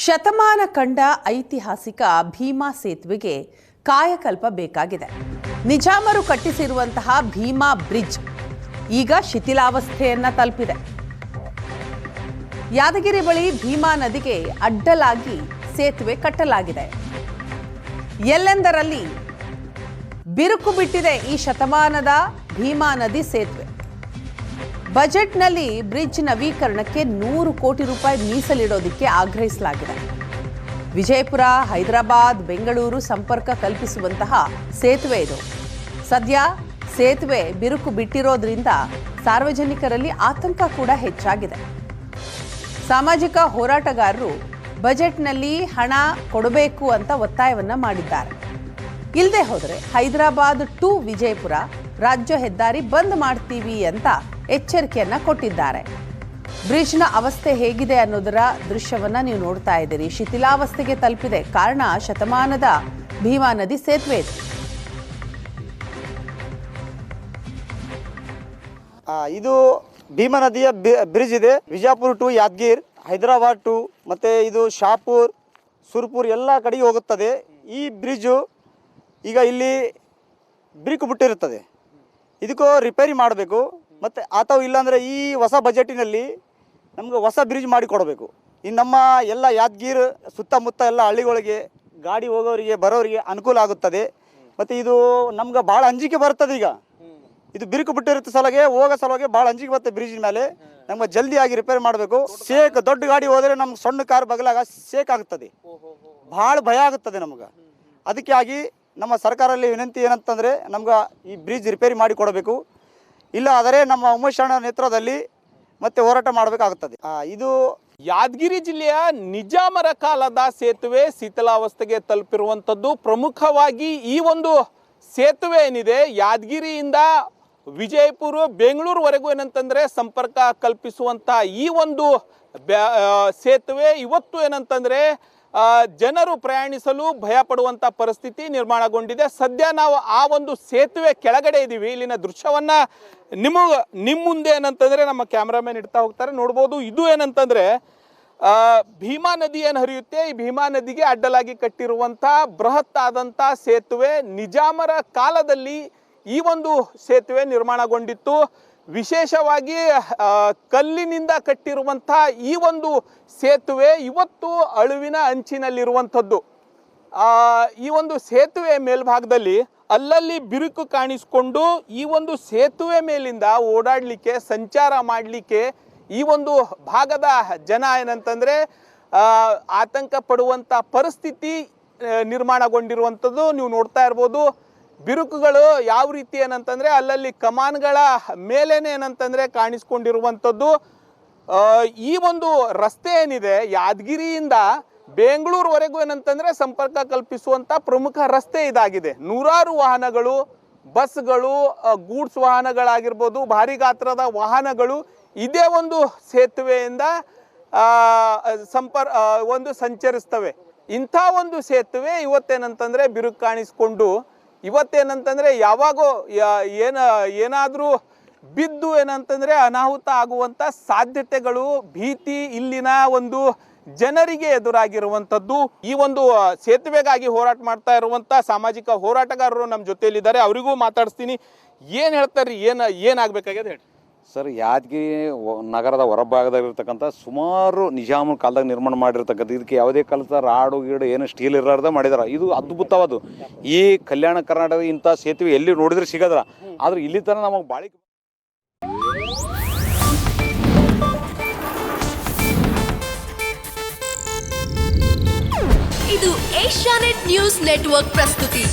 ಶತಮಾನ ಕಂಡ ಐತಿಹಾಸಿಕ ಭೀಮಾ ಸೇತುವೆಗೆ ಕಾಯಕಲ್ಪ ಬೇಕಾಗಿದೆ. ನಿಜಾಮರು ಕಟ್ಟಿಸಿರುವಂತಹ ಭೀಮಾ ಬ್ರಿಡ್ಜ್ ಈಗ ಶಿಥಿಲಾವಸ್ಥೆಯನ್ನ ತಲುಪಿದೆ. ಯಾದಗಿರಿ ಬಳಿ ಭೀಮಾ ನದಿಗೆ ಅಡ್ಡಲಾಗಿ ಸೇತುವೆ ಕಟ್ಟಲಾಗಿದೆ. ಎಲ್ಲೆಂದರಲ್ಲಿ ಬಿರುಕು ಬಿಟ್ಟಿದೆ ಈ ಶತಮಾನದ ಭೀಮಾ ನದಿ ಸೇತುವೆ. ಬಜೆಟ್ನಲ್ಲಿ ಬ್ರಿಡ್ಜ್ ನವೀಕರಣಕ್ಕೆ 100 ಕೋಟಿ ರೂಪಾಯಿ ಮೀಸಲಿಡೋದಕ್ಕೆ ಆಗ್ರಹಿಸಲಾಗಿದೆ. ವಿಜಯಪುರ, ಹೈದರಾಬಾದ್, ಬೆಂಗಳೂರು ಸಂಪರ್ಕ ಕಲ್ಪಿಸುವಂತಹ ಸೇತುವೆ ಇದು. ಸದ್ಯ ಸೇತುವೆ ಬಿರುಕು ಬಿಟ್ಟಿರೋದ್ರಿಂದ ಸಾರ್ವಜನಿಕರಲ್ಲಿ ಆತಂಕ ಕೂಡ ಹೆಚ್ಚಾಗಿದೆ. ಸಾಮಾಜಿಕ ಹೋರಾಟಗಾರರು ಬಜೆಟ್ನಲ್ಲಿ ಹಣ ಕೊಡಬೇಕು ಅಂತ ಒತ್ತಾಯವನ್ನ ಮಾಡಿದ್ದಾರೆ. ಇಲ್ಲದೆ ಹೋದರೆ ಹೈದರಾಬಾದ್ ಟು ವಿಜಯಪುರ ರಾಜ್ಯ ಹೆದ್ದಾರಿ ಬಂದ್ ಮಾಡ್ತೀವಿ ಅಂತ ಎಚ್ಚರಿಕೆಯನ್ನ ಕೊಟ್ಟಿದ್ದಾರೆ. ಬ್ರಿಡ್ಜ್ನ ಅವಸ್ಥೆ ಹೇಗಿದೆ ಅನ್ನೋದರ ದೃಶ್ಯವನ್ನ ನೀವು ನೋಡ್ತಾ ಇದ್ದೀರಿ. ಶಿಥಿಲಾವಸ್ಥೆಗೆ ತಲುಪಿದೆ. ಕಾರಣ ಶತಮಾನದ ಭೀಮಾ ನದಿ ಸೇತುವೆ ಇದೆ. ಇದು ಭೀಮಾ ನದಿಯ ಬ್ರಿಡ್ಜ್ ಇದೆ. ವಿಜಯಪುರ ಟು ಯಾದಗಿರ್, ಹೈದರಾಬಾದ್ ಟು ಮತ್ತೆ ಇದು ಶಾಪುರ್, ಸುರ್ಪುರ್ ಎಲ್ಲ ಕಡೆಗೆ ಹೋಗುತ್ತದೆ. ಈ ಬ್ರಿಡ್ಜು ಈಗ ಇಲ್ಲಿ ಬಿರುಕು ಬಿಟ್ಟಿರುತ್ತದೆ. ಇದಕ್ಕೂ ರಿಪೇರಿ ಮಾಡಬೇಕು. ಮತ್ತು ಅಥವಾ ಇಲ್ಲಾಂದರೆ ಈ ಹೊಸ ಬಜೆಟಿನಲ್ಲಿ ನಮ್ಗೆ ಹೊಸ ಬ್ರಿಡ್ಜ್ ಮಾಡಿ ಕೊಡಬೇಕು. ಇನ್ನು ನಮ್ಮ ಎಲ್ಲ ಯಾದಗಿರ್ ಸುತ್ತಮುತ್ತ ಎಲ್ಲ ಹಳ್ಳಿಗಳಿಗೆ ಗಾಡಿ ಹೋಗೋರಿಗೆ ಬರೋರಿಗೆ ಅನುಕೂಲ ಆಗುತ್ತದೆ. ಮತ್ತು ಇದು ನಮ್ಗೆ ಭಾಳ ಅಂಜಿಕೆ ಬರ್ತದೆ. ಈಗ ಇದು ಬಿರುಕು ಬಿಟ್ಟಿರುತ್ತೆ ಸಲಗೆ ಹೋಗೋ ಸಲುವಾಗಿ ಭಾಳ ಅಂಜಿಕೆ ಬರುತ್ತೆ. ಬ್ರಿಡ್ಜ್ ಮೇಲೆ ನಮ್ಗೆ ಜಲ್ದಿಯಾಗಿ ರಿಪೇರಿ ಮಾಡಬೇಕು. ಶೇಕ್ ದೊಡ್ಡ ಗಾಡಿ ಹೋದರೆ ನಮ್ಗೆ ಸಣ್ಣ ಕಾರ್ ಬಗಲಾಗ ಶೇಕ್ ಆಗುತ್ತದೆ, ಭಾಳ ಭಯ ಆಗುತ್ತದೆ ನಮ್ಗೆ. ಅದಕ್ಕೆ ಆಗಿ ನಮ್ಮ ಸರ್ಕಾರದಲ್ಲಿ ವಿನಂತಿ ಏನಂತಂದರೆ ನಮ್ಗೆ ಈ ಬ್ರಿಡ್ಜ್ ರಿಪೇರಿ ಮಾಡಿ ಕೊಡಬೇಕು. ಇಲ್ಲ ಆದರೆ ನಮ್ಮ ಉಮೇಶ್ ಅಣ್ಣ ನೇತೃತ್ವದಲ್ಲಿ ಮತ್ತೆ ಹೋರಾಟ ಮಾಡಬೇಕಾಗುತ್ತದೆ. ಇದು ಯಾದಗಿರಿ ಜಿಲ್ಲೆಯ ನಿಜಾಮರ ಕಾಲದ ಸೇತುವೆ ಶಿಥಿಲಾವಸ್ಥೆಗೆ ತಲುಪಿರುವಂಥದ್ದು. ಪ್ರಮುಖವಾಗಿ ಈ ಒಂದು ಸೇತುವೆ ಏನಿದೆ ಯಾದಗಿರಿಯಿಂದ ವಿಜಯಪುರ ಬೆಂಗಳೂರುವರೆಗೂ ಏನಂತಂದರೆ ಸಂಪರ್ಕ ಕಲ್ಪಿಸುವಂಥ ಈ ಒಂದು ಸೇತುವೆ ಇವತ್ತು ಏನಂತಂದರೆ ಜನರು ಪ್ರಯಾಣಿಸಲು ಭಯ ಪಡುವಂಥ ಪರಿಸ್ಥಿತಿ ನಿರ್ಮಾಣಗೊಂಡಿದೆ. ಸದ್ಯ ನಾವು ಆ ಒಂದು ಸೇತುವೆ ಕೆಳಗಡೆ ಇದ್ದೀವಿ. ಇಲ್ಲಿನ ದೃಶ್ಯವನ್ನು ನಿಮ್ಮ ಮುಂದೆ ಏನಂತಂದರೆ ನಮ್ಮ ಕ್ಯಾಮ್ರಾಮನ್ ಇಡ್ತಾ ಹೋಗ್ತಾರೆ, ನೋಡ್ಬೋದು. ಇದು ಏನಂತಂದರೆ ಭೀಮಾ ನದಿ ಏನು ಹರಿಯುತ್ತೆ, ಈ ಭೀಮಾ ನದಿಗೆ ಅಡ್ಡಲಾಗಿ ಕಟ್ಟಿರುವಂಥ ಬೃಹತ್ ಆದಂಥ ಸೇತುವೆ. ನಿಜಾಮರ ಕಾಲದಲ್ಲಿ ಈ ಒಂದು ಸೇತುವೆ ನಿರ್ಮಾಣಗೊಂಡಿತ್ತು. ವಿಶೇಷವಾಗಿ ಕಲ್ಲಿನಿಂದ ಕಟ್ಟಿರುವಂಥ ಈ ಒಂದು ಸೇತುವೆ ಇವತ್ತು ಅಳುವಿನ ಅಂಚಿನಲ್ಲಿರುವಂಥದ್ದು. ಈ ಒಂದು ಸೇತುವೆ ಮೇಲ್ಭಾಗದಲ್ಲಿ ಅಲ್ಲಲ್ಲಿ ಬಿರುಕು ಕಾಣಿಸಿಕೊಂಡು ಈ ಒಂದು ಸೇತುವೆ ಮೇಲಿಂದ ಓಡಾಡಲಿಕ್ಕೆ, ಸಂಚಾರ ಮಾಡಲಿಕ್ಕೆ ಈ ಒಂದು ಭಾಗದ ಜನ ಏನಂತಂದರೆ ಆತಂಕ ಪಡುವಂಥ ಪರಿಸ್ಥಿತಿ ನಿರ್ಮಾಣಗೊಂಡಿರುವಂಥದ್ದು ನೀವು ನೋಡ್ತಾ ಇರ್ಬೋದು. ಬಿರುಕುಗಳು ಯಾವ ರೀತಿ ಏನಂತಂದರೆ ಅಲ್ಲಲ್ಲಿ ಕಮಾನ್ಗಳ ಮೇಲೇನೆ ಏನಂತಂದರೆ ಕಾಣಿಸ್ಕೊಂಡಿರುವಂಥದ್ದು. ಈ ಒಂದು ರಸ್ತೆ ಏನಿದೆ ಯಾದಗಿರಿಯಿಂದ ಬೆಂಗಳೂರುವರೆಗೂ ಏನಂತಂದರೆ ಸಂಪರ್ಕ ಕಲ್ಪಿಸುವಂಥ ಪ್ರಮುಖ ರಸ್ತೆ ಇದಾಗಿದೆ. ನೂರಾರು ವಾಹನಗಳು, ಬಸ್ಗಳು, ಗೂಡ್ಸ್ ವಾಹನಗಳಾಗಿರ್ಬೋದು, ಭಾರಿ ಗಾತ್ರದ ವಾಹನಗಳು ಇದೇ ಒಂದು ಸೇತುವೆಯಿಂದ ಸಂಚರಿಸ್ತವೆ. ಇಂಥ ಒಂದು ಸೇತುವೆ ಇವತ್ತೇನಂತಂದರೆ ಬಿರುಕು ಕಾಣಿಸ್ಕೊಂಡು ಇವತ್ತೇನಂತಂದರೆ ಯಾವಾಗೋ ಏನಾದರೂ ಬಿದ್ದು ಏನಂತಂದರೆ ಅನಾಹುತ ಆಗುವಂಥ ಸಾಧ್ಯತೆಗಳು, ಭೀತಿ ಇಲ್ಲಿನ ಒಂದು ಜನರಿಗೆ ಎದುರಾಗಿರುವಂಥದ್ದು. ಈ ಒಂದು ಸೇತುವೆಗಾಗಿ ಹೋರಾಟ ಮಾಡ್ತಾ ಇರುವಂಥ ಸಾಮಾಜಿಕ ಹೋರಾಟಗಾರರು ನಮ್ಮ ಜೊತೆಯಲ್ಲಿದ್ದಾರೆ. ಅವರಿಗೂ ಮಾತಾಡಿಸ್ತೀನಿ. ಏನು ಹೇಳ್ತಾರೆ, ಏನಾಗಬೇಕಾಗಿದೆ ಹೇಳಿ ಸರ್. ಯಾದಗಿರಿ ನಗರದ ಹೊರಭಾಗದಾಗಿರ್ತಕ್ಕಂಥ ಸುಮಾರು ನಿಜಾಮನ ಕಾಲದಾಗ ನಿರ್ಮಾಣ ಮಾಡಿರ್ತಕ್ಕಂಥ ಇದಕ್ಕೆ ಯಾವುದೇ ಕಾಲದ ರಾಡು ಗೀಡು ಏನು ಸ್ಟೀಲ್ ಇರಲಾರ್ದ ಮಾಡಿದಾರೆ. ಇದು ಅದ್ಭುತವಾದು. ಈ ಕಲ್ಯಾಣ ಕರ್ನಾಟಕದ ಇಂಥ ಸೇತುವೆ ಎಲ್ಲಿ ನೋಡಿದ್ರೆ ಸಿಗದ್ರ. ಆದ್ರೆ ಇಲ್ಲಿ ತನಕ ನಮಗೆ ಬಾಳಿ ಇದು ಏಷ್ಯಾನೆಟ್ ನ್ಯೂಸ್ ನೆಟ್ವರ್ಕ್ ಪ್ರಸ್ತುತಿ.